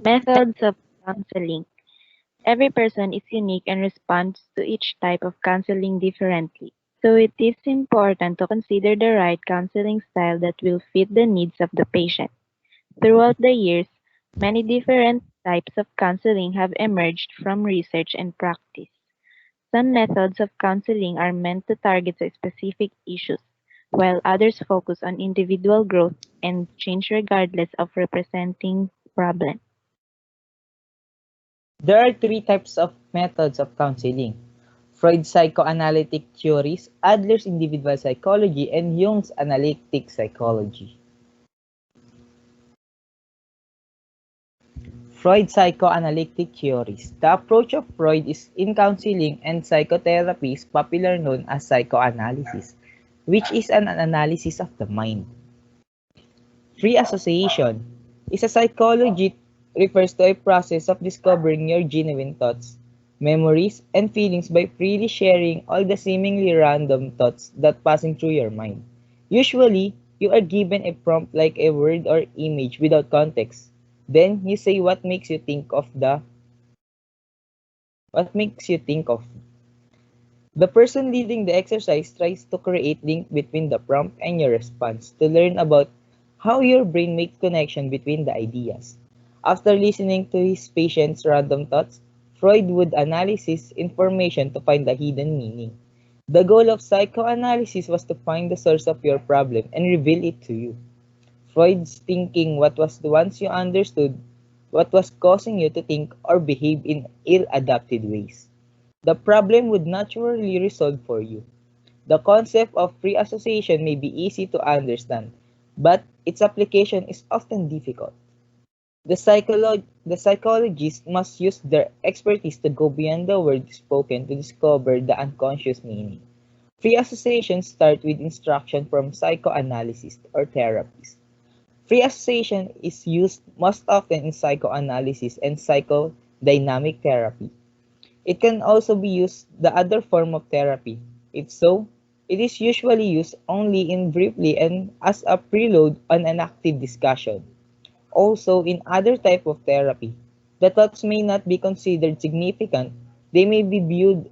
Methods of counseling. Every person is unique and responds to each type of counseling differently. So it is important to consider the right counseling style that will fit the needs of the patient. Throughout the years, many different types of counseling have emerged from research and practice. Some methods of counseling are meant to target specific issues, while others focus on individual growth and change regardless of representing problem. There are three types of methods of counseling: Freud's psychoanalytic theories, Adler's individual psychology, and Jung's analytic psychology. Freud's psychoanalytic theories. The approach of Freud is in counseling and psychotherapy is popularly known as psychoanalysis, which is an analysis of the mind. Free association is a psychology refers to a process of discovering your genuine thoughts, memories, and feelings by freely sharing all the seemingly random thoughts that passing through your mind. Usually, you are given a prompt like a word or image without context. Then you say what makes you think of. The person leading the exercise tries to create link between the prompt and your response to learn about how your brain makes connection between the ideas. After listening to his patient's random thoughts, Freud would analyze his information to find the hidden meaning. The goal of psychoanalysis was to find the source of your problem and reveal it to you. Freud's thinking what was once you understood what was causing you to think or behave in ill-adapted ways. The problem would naturally resolve for you. The concept of free association may be easy to understand, but its application is often difficult. The psychologist must use their expertise to go beyond the words spoken to discover the unconscious meaning. Free associations start with instruction from psychoanalysis or therapists. Free association is used most often in psychoanalysis and psychodynamic therapy. It can also be used the other form of therapy. If so, it is usually used only in briefly and as a prelude on an active discussion. Also, in other type of therapy, the thoughts may not be considered significant. They may be viewed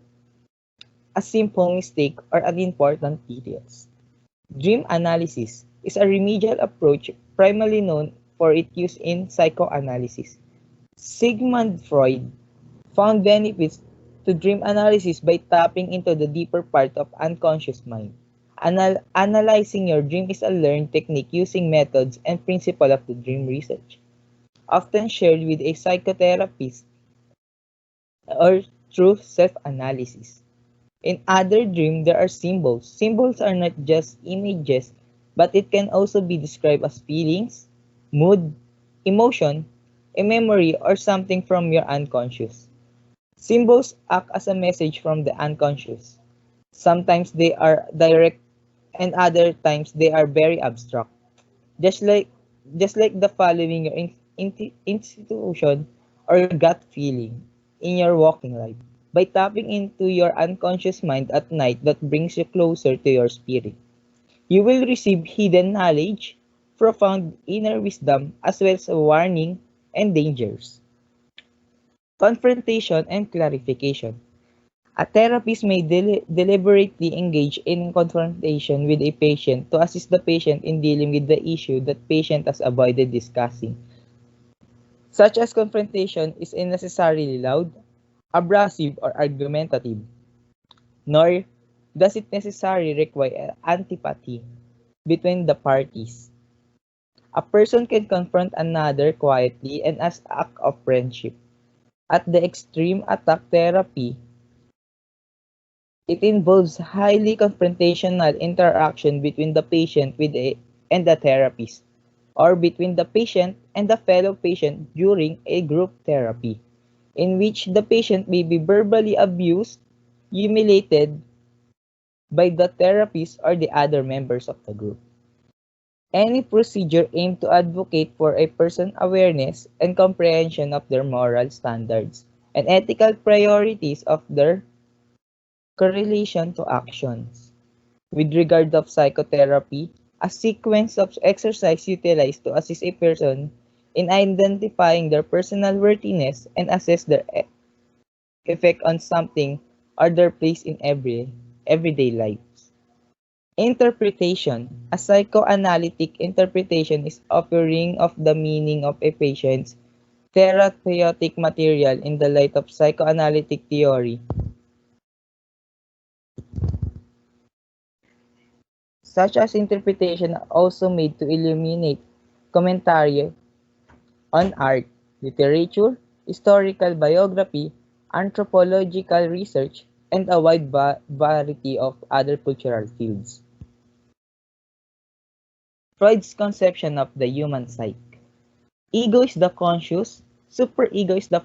as simple mistake or unimportant details. Dream analysis is a remedial approach primarily known for its use in psychoanalysis. Sigmund Freud found benefits to dream analysis by tapping into the deeper part of unconscious mind. Analyzing your dream is a learned technique using methods and principles of the dream research, often shared with a psychotherapist or through self-analysis. In other dream, there are symbols. Symbols are not just images, but it can also be described as feelings, mood, emotion, a memory, or something from your unconscious. Symbols act as a message from the unconscious. Sometimes they are direct and other times they are very abstract. Just like just like the following your institution or your gut feeling in your walking life. By tapping into your unconscious mind at night that brings you closer to your spirit. You will receive hidden knowledge, profound inner wisdom, as well as warning and dangers. Confrontation and clarification. A therapist may deliberately engage in confrontation with a patient to assist the patient in dealing with the issue that patient has avoided discussing. Such as confrontation is unnecessarily loud, abrasive, or argumentative, nor does it necessarily require antipathy between the parties. A person can confront another quietly and as act of friendship. At the extreme attack therapy, it involves highly confrontational interaction between the patient and the therapist, or between the patient and the fellow patient during a group therapy, in which the patient may be verbally abused, humiliated by the therapist or the other members of the group. Any procedure aimed to advocate for a person's awareness and comprehension of their moral standards and ethical priorities of their correlation to actions. With regard of psychotherapy, a sequence of exercise utilized to assist a person in identifying their personal worthiness and assess their effect on something or their place in everyday lives. Interpretation. A psychoanalytic interpretation is offering of the meaning of a patient's therapeutic material in the light of psychoanalytic theory, such as interpretation also made to illuminate commentary on art, literature, historical biography, anthropological research, and a wide variety of other cultural fields. Freud's conception of the human psyche. Ego is the conscious, superego is the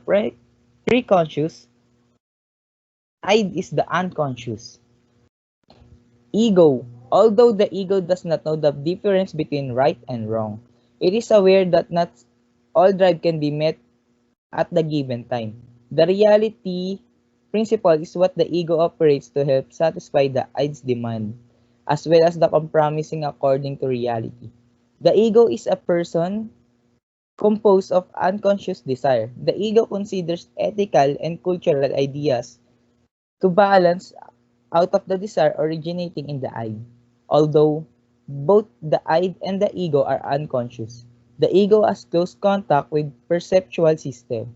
preconscious, id is the unconscious. Ego. Although the ego does not know the difference between right and wrong, it is aware that not all drive can be met at the given time. The reality principle is what the ego operates to help satisfy the id's demand, as well as the compromising according to reality. The ego is a person composed of unconscious desire. The ego considers ethical and cultural ideas to balance out of the desire originating in the id. Although both the id and the ego are unconscious, the ego has close contact with perceptual system.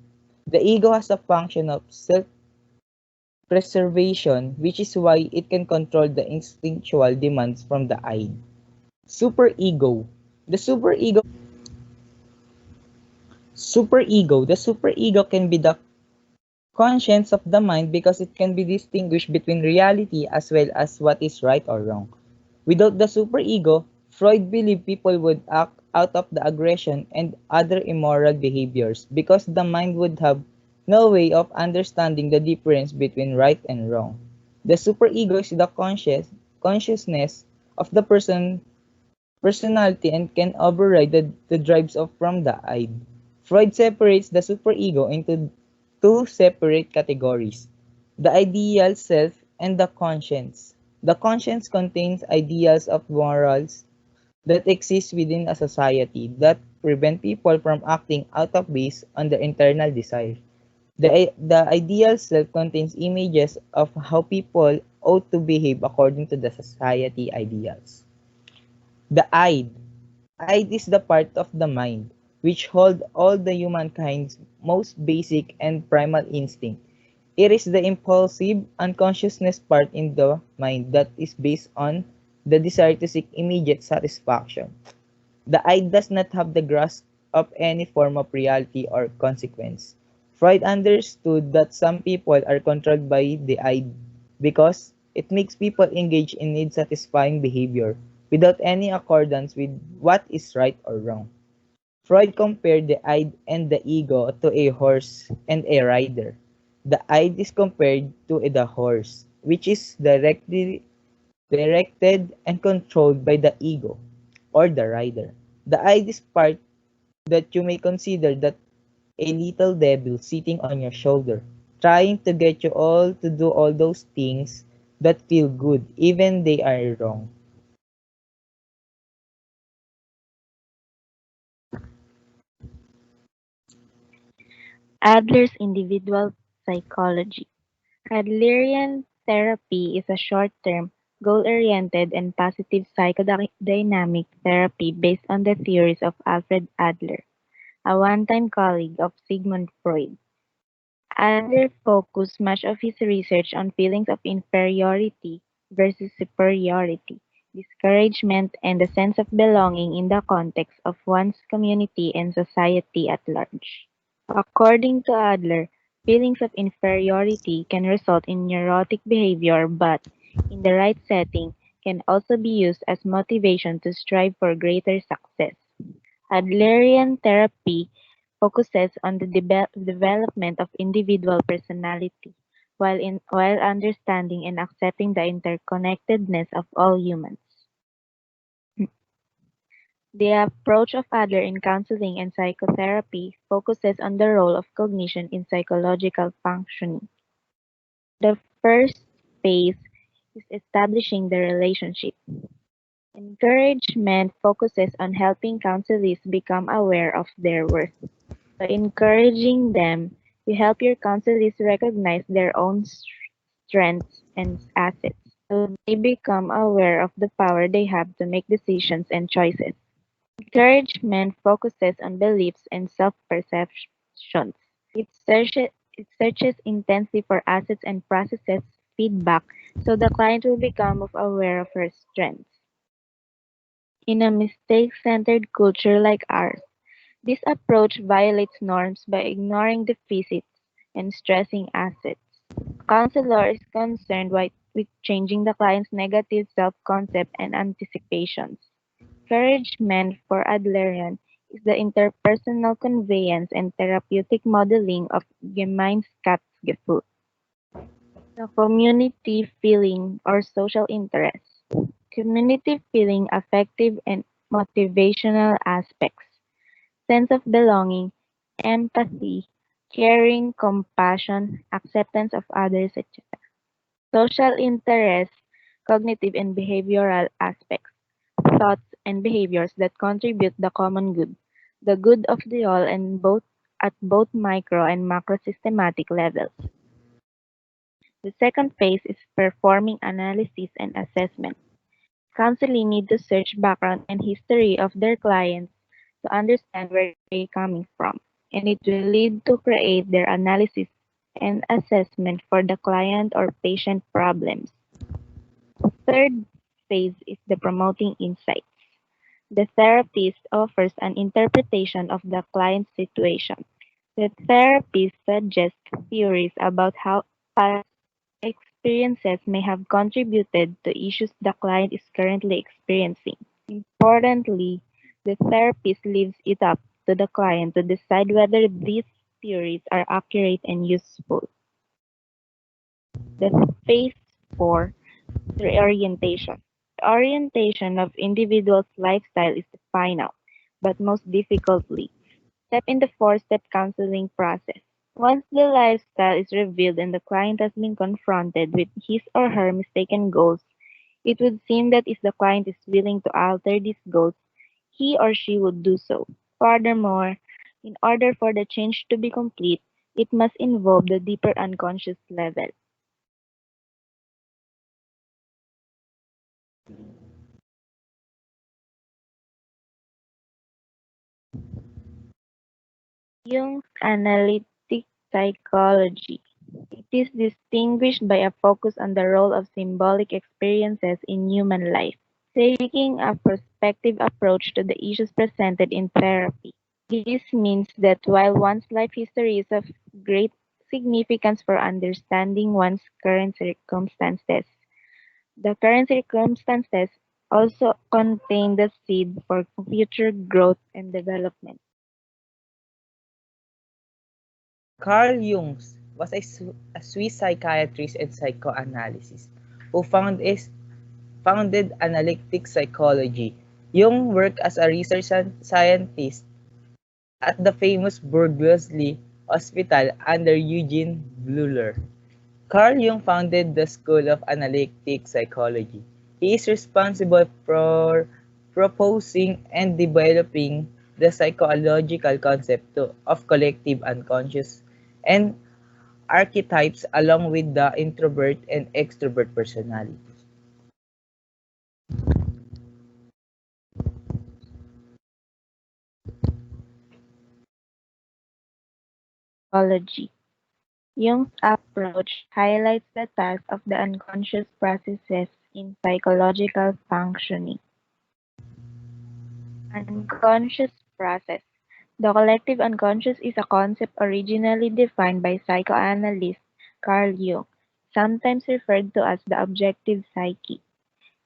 The ego has a function of self-preservation, which is why it can control the instinctual demands from the id. Superego. The superego can be the conscience of the mind because it can be distinguished between reality as well as what is right or wrong. Without the superego, Freud believed people would act out of the aggression and other immoral behaviors because the mind would have no way of understanding the difference between right and wrong. The superego is the consciousness of the personality and can override the drives of from the id. Freud separates the superego into two separate categories: the ideal self and the conscience. The conscience contains ideals of morals that exist within a society that prevent people from acting out of based on their internal desire. The ideal self contains images of how people ought to behave according to the society ideals. The id. Id is the part of the mind which hold all the humankind's most basic and primal instinct. It is the impulsive unconsciousness part in the mind that is based on the desire to seek immediate satisfaction. The id does not have the grasp of any form of reality or consequence. Freud understood that some people are controlled by the id because it makes people engage in need satisfying behavior without any accordance with what is right or wrong. Freud compared the id and the ego to a horse and a rider. The id is compared to the horse, which is directed and controlled by the ego or the rider. The id is part that you may consider that a little devil sitting on your shoulder, trying to get you all to do all those things that feel good, even they are wrong. Adler's individual psychology. Adlerian therapy is a short-term, goal-oriented, and positive psychodynamic therapy based on the theories of Alfred Adler, a one-time colleague of Sigmund Freud. Adler focused much of his research on feelings of inferiority versus superiority, discouragement, and the sense of belonging in the context of one's community and society at large. According to Adler, feelings of inferiority can result in neurotic behavior but, in the right setting, can also be used as motivation to strive for greater success. Adlerian therapy focuses on the development of individual personality while understanding and accepting the interconnectedness of all humans. The approach of Adler in counseling and psychotherapy focuses on the role of cognition in psychological functioning. The first phase is establishing the relationship. Encouragement focuses on helping counselees become aware of their worth. By encouraging them, you help your counselees recognize their own strengths and assets, so they become aware of the power they have to make decisions and choices. Encouragement focuses on beliefs and self-perceptions. It searches intensely for assets and processes feedback so the client will become aware of her strengths. In a mistake-centered culture like ours, this approach violates norms by ignoring deficits and stressing assets. A counselor is concerned with changing the client's negative self-concept and anticipations. Encouragement for Adlerian is the interpersonal conveyance and therapeutic modeling of Gemeinschaftsgefühl, the community feeling or social interest. Community feeling affective and motivational aspects, sense of belonging, empathy, caring, compassion, acceptance of others, etc. Social interest, cognitive and behavioral aspects, thoughts and behaviors that contribute the common good, the good of the all and both at both micro and macro systematic levels. The second phase is performing analysis and assessment. Counseling need to search background and history of their clients to understand where they're coming from, and it will lead to create their analysis and assessment for the client or patient problems. Third phase is the promoting insights. The therapist offers an interpretation of the client's situation. The therapist suggests theories about how past experiences may have contributed to issues the client is currently experiencing. Importantly, the therapist leaves it up to the client to decide whether these theories are accurate and useful. The phase 4, reorientation. The orientation of individual's lifestyle is the final, but most difficultly, step in the four-step counseling process. Once the lifestyle is revealed and the client has been confronted with his or her mistaken goals, it would seem that if the client is willing to alter these goals, he or she would do so. Furthermore, in order for the change to be complete, it must involve the deeper unconscious level. Jung's analytic psychology. It is distinguished by a focus on the role of symbolic experiences in human life, taking a prospective approach to the issues presented in therapy. This means that while one's life history is of great significance for understanding one's current circumstances, the current circumstances also contain the seed for future growth and development. Carl Jung was a Swiss psychiatrist and psychoanalyst who founded analytic psychology. Jung worked as a research scientist at the famous Burgosly Hospital under Eugene Bleuler. Carl Jung founded the School of Analytic Psychology. He is responsible for proposing and developing the psychological concept of collective unconscious and archetypes along with the introvert and extrovert personality. Psychology. Jung's approach highlights the task of the unconscious processes in psychological functioning. Unconscious process. The collective unconscious is a concept originally defined by psychoanalyst Carl Jung, sometimes referred to as the objective psyche.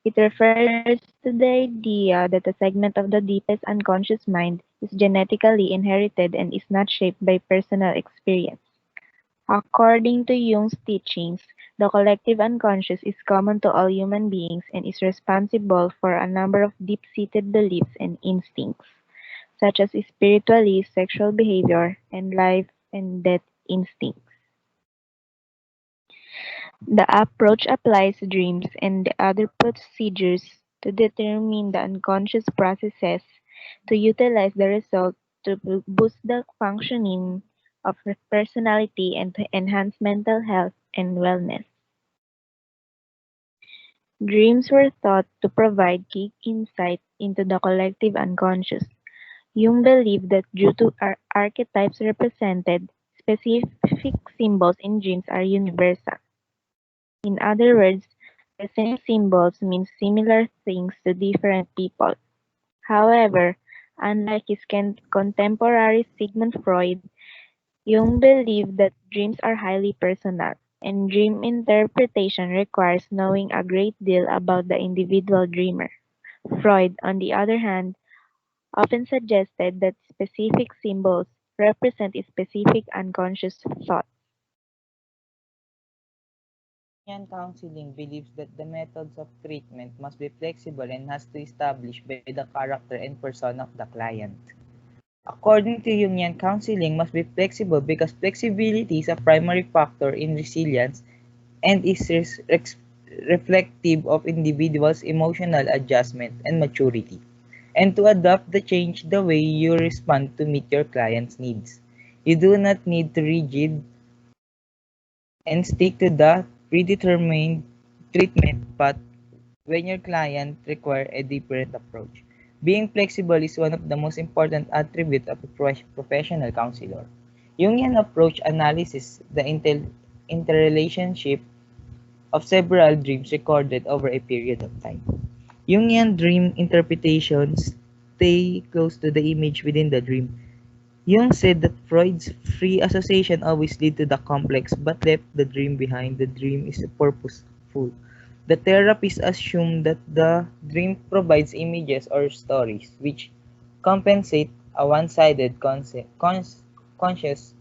It refers to the idea that a segment of the deepest unconscious mind is genetically inherited and is not shaped by personal experience. According to Jung's teachings, the collective unconscious is common to all human beings and is responsible for a number of deep-seated beliefs and instincts, such as spiritualist, sexual behavior, and life and death instincts. The approach applies dreams and the other procedures to determine the unconscious processes to utilize the result to boost the functioning of the personality and to enhance mental health and wellness. Dreams were thought to provide key insight into the collective unconscious. Jung believed that due to archetypes represented, specific symbols in dreams are universal. In other words, the same symbols mean similar things to different people. However, unlike his contemporary Sigmund Freud, Jung believed that dreams are highly personal, and dream interpretation requires knowing a great deal about the individual dreamer. Freud, on the other hand, often suggested that specific symbols represent a specific unconscious thought. Jungian counseling believes that the methods of treatment must be flexible and has to establish by the character and persona of the client. According to Jungian, counseling must be flexible because flexibility is a primary factor in resilience and is reflective of individuals' emotional adjustment and maturity, and to adapt the change the way you respond to meet your client's needs. You do not need to rigid and stick to the predetermined treatment path when your client requires a different approach. Being flexible is one of the most important attributes of a professional counselor. Jungian approach analyzes the interrelationship of several dreams recorded over a period of time. Jungian dream interpretations stay close to the image within the dream. Jung said that Freud's free association always lead to the complex but left the dream behind. The dream is purposeful. The therapist assumed that the dream provides images or stories which compensate a one-sided conscious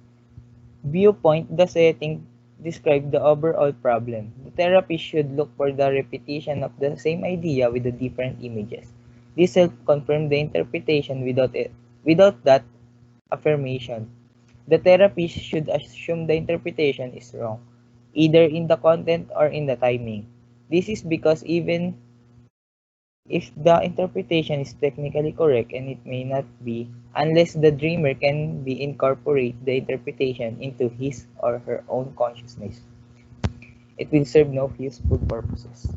viewpoint. The setting described the overall problem. The therapist should look for the repetition of the same idea with the different images. This helps confirm the interpretation without that affirmation. The therapist should assume the interpretation is wrong, either in the content or in the timing. This is because even if the interpretation is technically correct, and it may not be, unless the dreamer can be incorporate the interpretation into his or her own consciousness, it will serve no useful purposes.